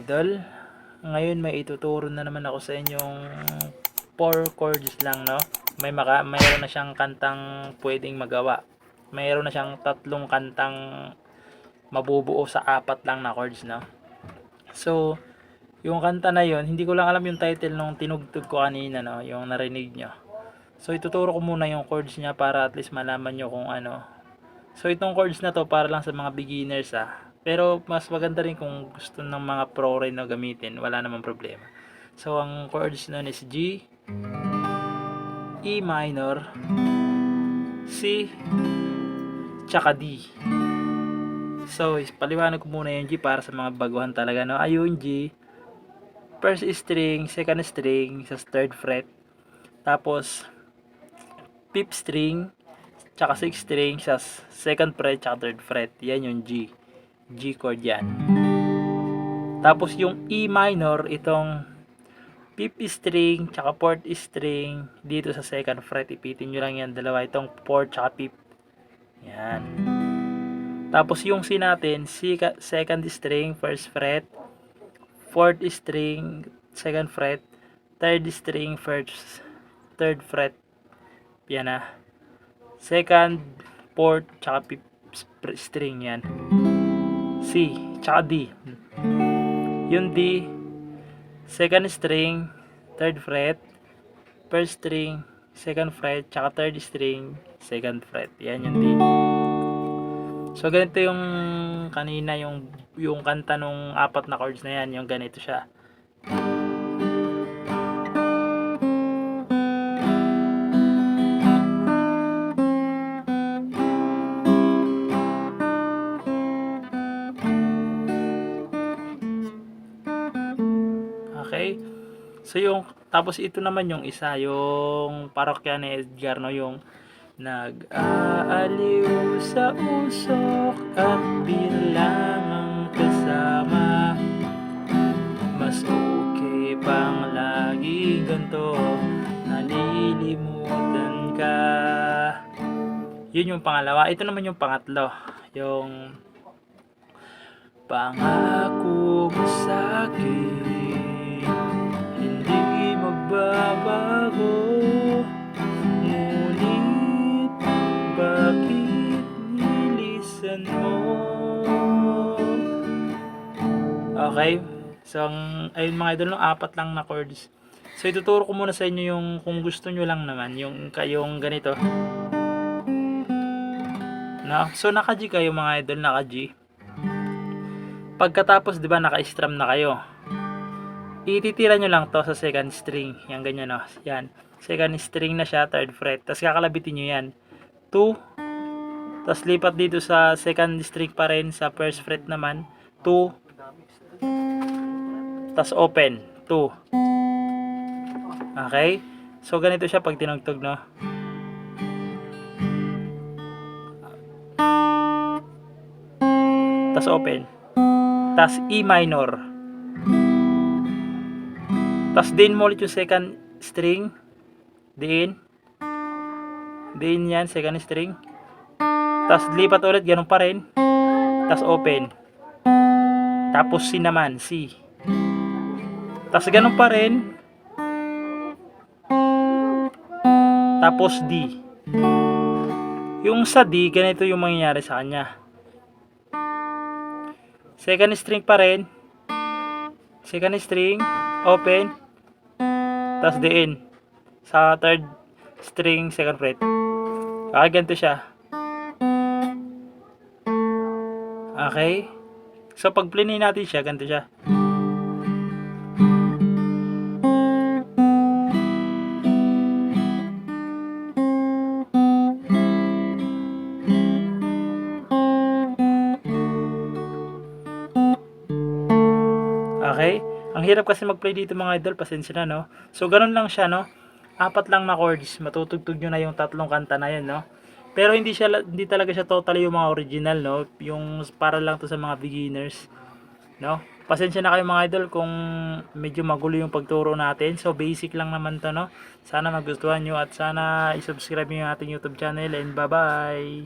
idol. Ngayon may ituturo na naman ako sa inyong 4 chords lang, no? Mayroon na siyang kantang pwedeng magawa. Mayroon na siyang 3 kantang mabubuo sa 4 lang na chords, no? So, yung kanta na yon, hindi ko lang alam yung title nung tinugtog ko kanina, no? Yung narinig nyo. So, ituturo ko muna yung chords niya para at least malaman nyo kung ano. So, itong chords na to para lang sa mga beginners, Pero mas maganda rin kung gusto ng mga pro rin na gamitin, wala namang problema. So ang chords nun is G, E minor, C, tsaka D. So paliwanag ko muna yung G para sa mga baguhan talaga, no? Ayun, G, first string, second string sa 3rd fret, tapos 5th string tsaka 6th string sa 2nd fret tsaka 3rd fret. Yan yung G chord yan. Tapos yung E minor, itong 5th string tsaka 4th string dito sa 2nd fret, ipitin nyo lang yan dalawa, itong 4th tsaka 5th. Yan. Tapos yung C natin, 2nd string 1st fret, 4th string 2nd fret, 3rd string 3rd fret. Yan 2nd, 4th tsaka 5th string yan. C, tsaka D. Yung D, 2nd string, 3rd fret, 1st string, 2nd fret, tsaka 3rd string, 2nd fret. Yan yung D. So, ganito yung kanina, yung kanta nung 4 na chords na yan, yung ganito siya. Okay? So yung tapos ito naman yung isa, yung parokya ni Edgar, no, yung nag-aaliw sa usok at bilangang kasama, mas okay pang lagi ganto, nalilimutan ka. Yun yung pangalawa. Ito naman yung pangatlo, yung pangako mo sa'kin hindi magbabago, ngunit bakit nilisan mo? Okay, so ayun mga idol, 4 lang na chords. So ituturo ko muna sa inyo yung kung gusto nyo lang naman yung ganito, no? So naka G kayo mga idol, naka G. Pagkatapos, di ba, naka-strum na kayo, ititira nyo lang to sa 2nd string. Yan, ganyan, no? Yan. 2nd string na siya, 3rd fret. Tapos kakalabitin nyo yan. 2. Tapos lipat dito sa 2nd string pa rin. Sa 1st fret naman. 2. Tapos open. 2. Okay? So, ganito siya pag tinugtog, no? Tapos open. Tapos E minor. Tapos din mo ulit yung 2nd string. Din yan, 2nd string. Tapos lipat ulit, ganun pa rin. Tapos open. Tapos C naman, C. Tapos ganun pa rin. Tapos D. Yung sa D, ganito yung mangyayari sa kanya. 2nd string pa rin. 2nd string, open. Tapos din sa 3rd string, 2nd fret. Ganito siya. Okay? So pag play natin siya, ganito siya. Okay? Ang hirap kasi mag-play dito mga idol, pasensya na, no? So, ganun lang siya, no? 4 lang na chords, matutugtog nyo na yung 3 kanta na yan, no? Pero hindi talaga siya totally yung mga original, no? Yung para lang to sa mga beginners, no? Pasensya na kayo mga idol kung medyo magulo yung pagturo natin. So, basic lang naman to, no? Sana magustuhan nyo at sana i-subscribe nyo yung ating YouTube channel and bye-bye!